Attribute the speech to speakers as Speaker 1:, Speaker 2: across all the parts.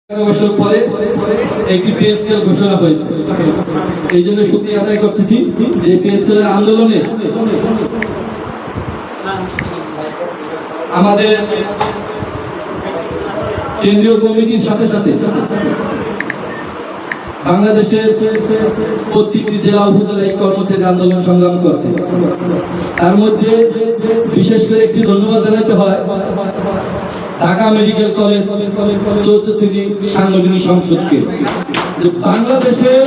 Speaker 1: বছর পরে একটি পে স্কেল ঘোষণা হয়েছে। এই জন্য শুকরিয়া আদায় করতেছি যে পে স্কেলের আন্দোলনে আমাদের কেন্দ্রীয় কমিটির সাথে সাথে বাংলাদেশের প্রত্যেকটি জেলা উপজেলা এই কর্মসূচি আন্দোলন সংগ্রাম করছে। তার মধ্যে বিশেষ করে একটি ধন্যবাদ জানাতে হয় ঢাকা মেডিকেল কলেজ ৪র্থ শ্রেণী সাংগঠনিক সংসদকে। বাংলাদেশের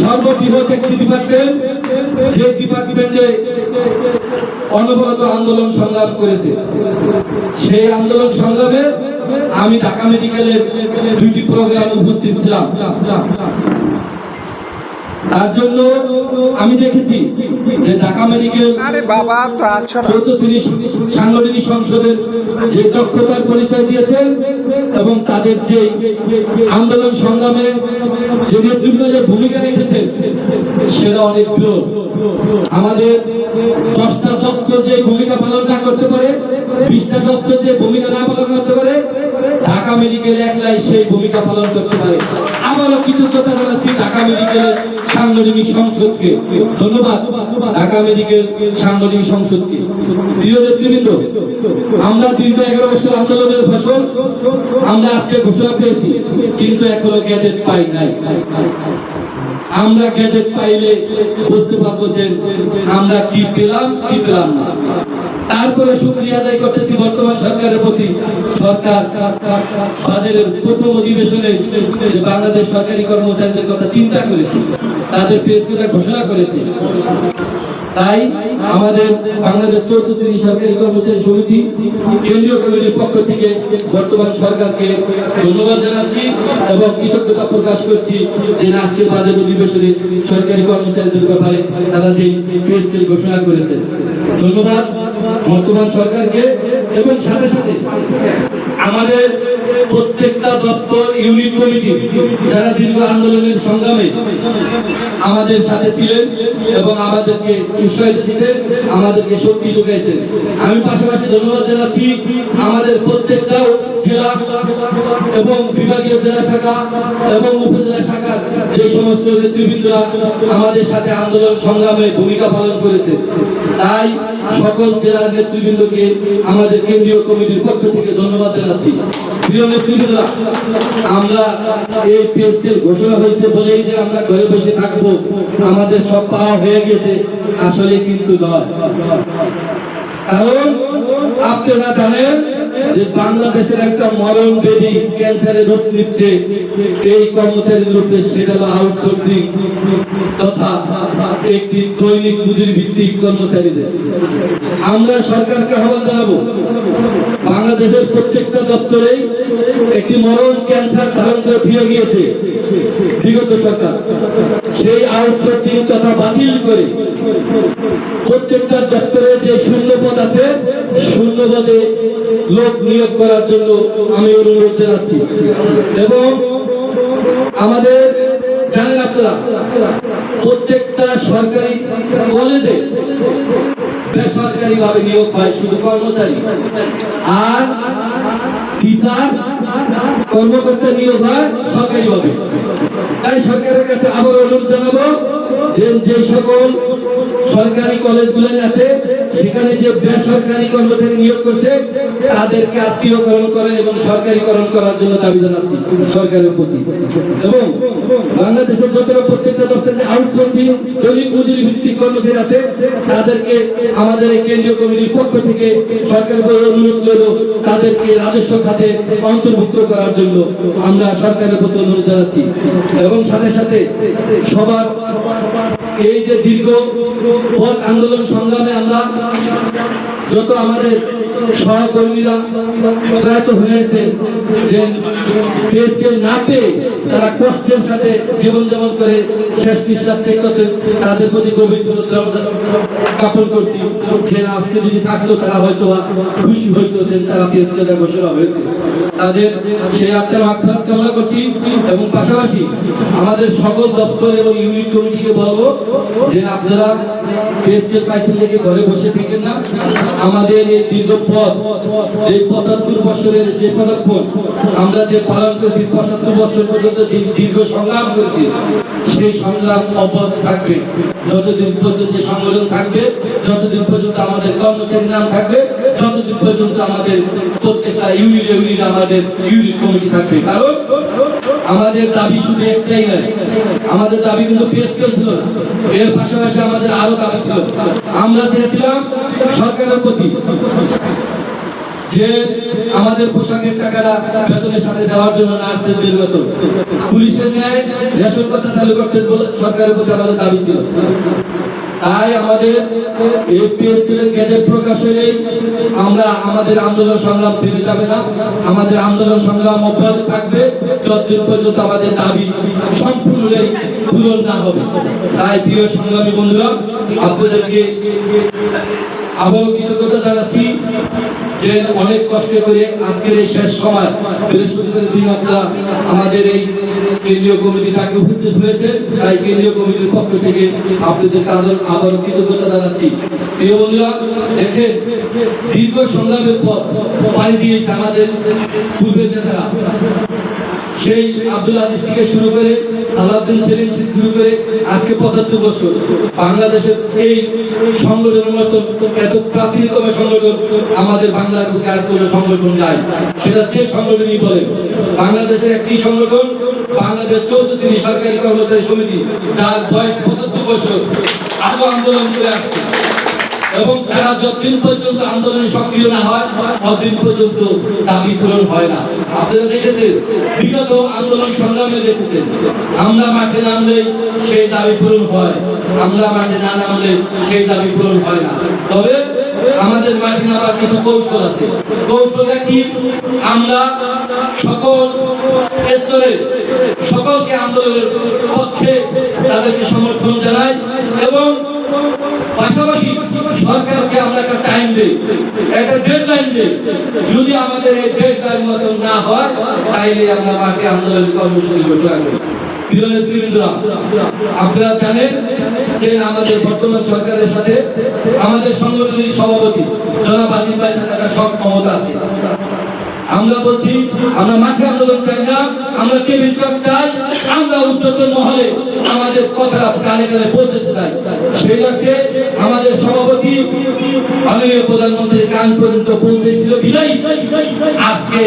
Speaker 1: সর্ববৃহৎ একটি ডিপার্টমেন্ট, যে ডিপার্টমেন্টে অনবরত আন্দোলন সংগ্রাম করেছে, সেই আন্দোলন সংগ্রামে আমি ঢাকা মেডিকেলের 2টি প্রোগ্রামে উপস্থিত ছিলাম। তার জন্য আমি দেখেছি যে ঢাকা মেডিকেল ৪র্থ শ্রেণী সাংগঠনিক সংসদের যে দক্ষতার পরিচয় দিয়েছেন এবং তাদের যে আন্দোলন সংগ্রামে যে নেতৃত্বের ভূমিকা রেখেছেন সেটা অনেক বৃহৎ। আমাদের 10টা দপ্তর যে ভূমিকা পালন না করতে পারে, 20টা দপ্তর যে ভূমিকা না পালন করতে পারে, ঢাকা মেডিকেল একলাই সেই ভূমিকা পালন করতে পারে। আবারও কৃতজ্ঞতা জানাচ্ছি ঢাকা মেডিকেলের সাংগঠনিক সংসদকে। ধন্যবাদ ঢাকা মেডিকেল সাংগঠনিক সংসদকে। প্রিয় নেতৃবৃন্দ, আমরা দীর্ঘ 11 বছর আন্দোলনের ফসল আমরা আজকে ঘোষণা পেয়েছি, কিন্তু এখনো গ্যাজেট পাই নাই। আমরা গ্যাজেট পাইলে বুঝতে পারবো যে আমরা কি পেলাম কি পেলাম না। তারপরে শুকরিয়া আদায় করতেছি বর্তমান সরকারের প্রতি। সরকার বাজেটের প্রথম অধিবেশনে বাংলাদেশ সরকারি কর্মচারীদের কথা চিন্তা করেছে, তাদের পে স্কেলটা ঘোষণা করেছে। তাই আমাদের বাংলাদেশ ৪র্থ শ্রেণী সরকারি কর্মচারী সমিতি কেন্দ্রীয় কমিটির পক্ষ থেকে বর্তমান সরকারকে ধন্যবাদ জানাচ্ছি এবং কৃতজ্ঞতা প্রকাশ করছি যে আজকের বাজেট অধিবেশনে সরকারি কর্মচারীদের ব্যাপারে তারা যে পে স্কেল ঘোষণা করেছেন। ধন্যবাদ বর্তমান সরকারকে এবং সাথে সাথে আমাদের প্রত্যেকটা দপ্তর ইউনিট কমিটি যারা দীর্ঘ আন্দোলনের সংগ্রামে আমাদের সাথে ছিলেন এবং আমাদেরকে উৎসাহিত দিয়েছেন, আমাদেরকে শক্তি যোগাইছেন। আমি পাশাপাশি ধন্যবাদ জানাচ্ছি আমাদের প্রত্যেকটা জেলা এবং বিভাগীয় জেলা শাখা এবং উপজেলা শাখার যে সমস্ত নেতৃবৃন্দরা আমাদের সাথে আন্দোলন সংগ্রামে ভূমিকা পালন করেছে। তাই সকল জেলার নেতৃবৃন্দকে আমাদের কেন্দ্রীয় কমিটির পক্ষ থেকে ধন্যবাদ জানাচ্ছি। প্রিয় নেতৃবৃন্দরা, আমরা এই পে স্কেল ঘোষণা হয়েছে বলেই যে আমরা ঘরে বসে থাকবো, আমাদের সব পাওয়া হয়ে গেছে, আসলে কিন্তু নয়। কারণ আপনারা জানেন যে বাংলাদেশের একটা মরণ ব্যাধি ক্যান্সারের রূপ নিচ্ছে এই কর্মচারীর রূপে, সেটা হলো আউটসোর্সিং তথা একটি দৈনিক মজুরি ভিত্তিক কর্মচারীদের। আমরা সরকারকে আহ্বান জানাবো বাংলাদেশের প্রত্যেকটা দপ্তরেই একটি মরণ ক্যান্সার ধারণ করে দিয়ে গিয়েছে বিগত সরকার, সেই আউটসোর্সিং তথা বাতিল করে প্রত্যেকটা দপ্তরে যে শূন্য পদ আছে শূন্য পদে লোক নিয়োগ করার জন্য আমি অনুরোধ জানাচ্ছি। এবং আমাদের জানেন আপনারা প্রত্যেকটা সরকারি কলেজে বেসরকারি ভাবে নিয়োগ হয় শুধু কর্মচারী, আর টিচার কর্মকর্তা নিয়োগ হয় সরকারি ভাবে। তাই সরকারের কাছে আবার অনুরোধ জানাবো যে সকল সরকারি কলেজগুলো আছে সেখানে যে বেসরকারি কর্মচারী নিয়োগ করছে তাদেরকে আত্মীয়করণ করেন এবং সরকারিকরণ করার জন্য দাবি জানাচ্ছি সরকারের প্রতি। এবং বাংলাদেশের যতটা প্রত্যেকটা দপ্তরে যে আউটসোর্সিং দৈনিক মজুরি ভিত্তিক কর্মচারী আছে তাদেরকে আমাদের এই কেন্দ্রীয় কমিটির পক্ষ থেকে সরকারের অনুরোধ করলো তাদেরকে রাজস্ব খাতে অন্তর্ভুক্ত করার জন্য আমরা সরকারের প্রতি অনুরোধ জানাচ্ছি। এবং সাথে সাথে সবার এই যে দীর্ঘ পথ আন্দোলন সংগ্রামে আমরা যত আমাদের সহকর্মীরা প্রয়াত হয়েছে যে পে স্কেল না পেয়ে তারা কষ্টের সাথে জীবনযাপন করে শেষ নিঃশ্বাস ত্যাগ করছেন, তাদের প্রতি গভীর শ্রদ্ধা জ্ঞাপন করছি। যে আজকে যদি থাকতো তারা হয়তো খুশি হইতো যে তারা পিএসকেটা ঘোষণা হয়েছে। তাদের সেই আত্মার মাগফিরাত কামনা করছি এবং পাশাপাশি আমাদের সকল দপ্তর এবং ইউনিট কমিটিকে বলবো যে আপনারা পিএসকে পাইছেন থেকে ঘরে বসে থাকেন না। আমাদের এই দীর্ঘ পথ, এই ৭৫ বছরের যে পদার্পণ আমরা যে পালন করেছি, ৭৫ বছর পর্যন্ত দীর্ঘ সংগ্রাম করেছি, সেই সংগ্রাম অব্যাহত থাকবে যতদিন পর্যন্ত সংগঠন থাকবে, যতদিন পর্যন্ত আমাদের কর্মচারী নাম থাকবে, যতদিন পর্যন্ত আমাদের প্রত্যেকটা ইউনিট আমাদের ইউনিট কমিটি থাকবে। কারণ আমাদের দাবি শুধু একটাই নয়, আমাদের দাবি কিন্তু পিএসকে ছিল না, এর পাশাপাশি আমাদের আরো দাবি ছিল। আমরা চেয়েছিলাম সরকারের প্রতি যে আমাদের পোশাকের টাকাটা বেতনের সাথে দেওয়ার জন্য নার্সদের বেতন, পুলিশের ন্যায় রেশন কথা চালু করতে সরকারের প্রতি আমাদের দাবি ছিল। তাই আমাদের এপিএসকের গেজেট প্রকাশ হলেই আমরা আমাদের আন্দোলন সংগ্রাম থেমে যাবে না, আমাদের আন্দোলন সংগ্রাম অব্যাহত থাকবে যতদিন পর্যন্ত আমাদের দাবি সম্পূর্ণই পূরণ না হবে। তাই প্রিয় সংগ্রামী বন্ধুরা, আপনাদেরকে আবারও কৃতজ্ঞতা জানাচ্ছি যে অনেক কষ্ট করে আজকের এই শেষ সময় বৃহস্পতিবার দিন আপনারা আমাদের এই কেন্দ্রীয় কমিটিটাকে উপস্থিত হয়েছে। তাই কেন্দ্রীয় কমিটির পক্ষ থেকে আপনাদেরকে আবারও কৃতজ্ঞতা জানাচ্ছি। প্রিয় বন্ধুরা, দেখেন দীর্ঘ সংগ্রামের পর পাড়ি দিয়েছে আমাদের পূর্বের নেতারা, সেই আব্দুল আজিজ থেকে শুরু করে সালাউদ্দিন সেলিম থেকে শুরু করে আজকে ৭৫ বছর বাংলাদেশের এই সংগঠনের মতো এত প্রাচীনতম সংগঠন আমাদের বাংলার বুকে আর কোনো সংগঠন নাই। সেটা যে সংগঠনই বলে, বাংলাদেশের একটি সংগঠন বাংলাদেশ ১৪ শ্রেণী সরকারি কর্মচারী সমিতি, যার বয়স ৭৫ বছর, আরো আন্দোলন করে আসছে এবং তারা যতদিন পর্যন্ত আন্দোলনে সক্রিয় না হয় ততদিন পর্যন্ত দাবি পূরণ হয় না। আপনারা দেখেছেন বিগত আন্দোলন সংগ্রামে দেখেছেন, আমরা মাঠে নামলে সেই দাবি পূরণ হয়, আমরা মাঠে না নামলে সেই দাবি পূরণ হয় না। তবে আমাদের মাঠে নামার কিছু কৌশল আছে। কৌশলটা কি? আমরা সকল স্তরে সকলকে আন্দোলনের পক্ষে তাদেরকে সমর্থন জানাই এবং পাশাপাশি সরকারকে আমরা একটা টাইম দেই, একটা ডেডলাইন দেই। যদি আমাদের এই ডেডলাইন মতো না হয় তাইলে আমরা মাঠে আন্দোলন কর্মসূচি ঘোষণা করি। প্রিয় নেতৃবৃন্দরা, আপনারা জানেন যে আমাদের বর্তমান সরকারের সাথে আমাদের সংগঠনের সভাপতি জনাব আজিম ভাইয়ের সাথে একটা সব ক্ষমতা আছে। আমরা বলছি আমরা মাঠে আন্দোলন চাই না, আমরা টেবিল চক চাই, আমরা উদ্যোগের মহলে আমাদের কথা কানে কানে পৌঁছতে চাই। সেই লক্ষ্যে আমাদের সভাপতি মাননীয় প্রধানমন্ত্রীর কান পর্যন্ত পৌঁছেছিল বিদায়ী আজকে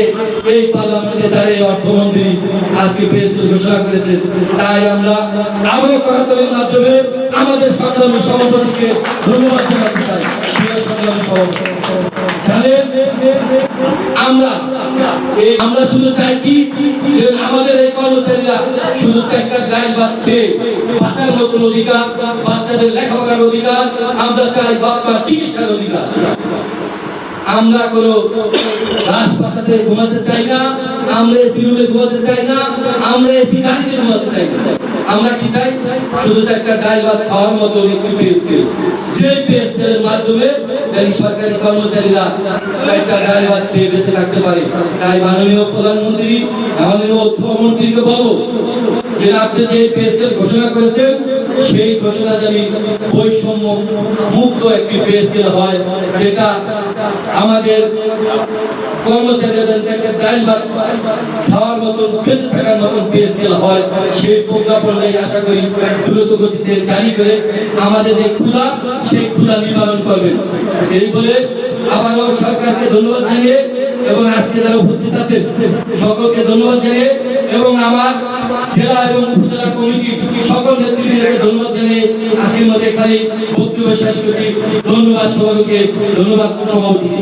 Speaker 1: এই পার্লামেন্টে দাঁড়িয়ে অর্থমন্ত্রী আজকে পেয়েছিল ঘোষণা করেছে। তাই আমরা আবারও করতালির মাধ্যমে আমাদের সংগ্রামী সভাপতিকে ধন্যবাদ জানাতে চাই। সংগ্রামী সভাপতি জানেন আমরা শুধু চাই কি যে আমাদের এই কর্মচারীরা শুধু একটা গায়ে বাঁধতে বাঁচার মতন অধিকার, বাচ্চাদের লেখাপড়ার অধিকার, আমরা চাই বাপ মার চিকিৎসার অধিকার। আমরা কোনো রাজপ্রাসাদে ঘুমাতে চাই না, আমরা এসি রুমে ঘুমাতে চাই না, আমরা এসি গাড়িতে ঘুমাতে চাই না। আমরা কি চাই? শুধু একটা ডাল ভাত খাওয়ার মতো একটি পেয়েছে, যে পেয়েছের মাধ্যমে এই সরকারি কর্মচারীরা একটা ডাল ভাত খেয়ে বেঁচে থাকতে পারে। তাই মাননীয় প্রধানমন্ত্রী, মাননীয় অর্থমন্ত্রীকে বলবো যে আপনি যে পেয়েছের ঘোষণা করেছেন সেই ঘোষণা জানি বৈষম্য মুক্ত একটি পেয়েছে হয়, যেটা আমাদের কর্মচারীদের একটা ডাল ভাত খাওয়ার মতন বেঁচে থাকার মতন পেয়েছিল হয়। সেই প্রজ্ঞাপন আশা করি দ্রুত গতিতে জারি করে আমাদের যে ক্ষুধা সেই ক্ষুধা নিবারণ করবেন। এই বলে আবারও সরকারকে ধন্যবাদ জানিয়ে এবং আজকে যারা উপস্থিত আছেন সকলকে ধন্যবাদ জানিয়ে এবং আমার জেলা এবং উপজেলা কমিটি সকল নেতৃবৃন্দকে ধন্যবাদ জানিয়ে আজকের মধ্যে এখানে বক্তব্য শেষ করছি। ধন্যবাদ সবাইকে, ধন্যবাদ সভাপতিকে।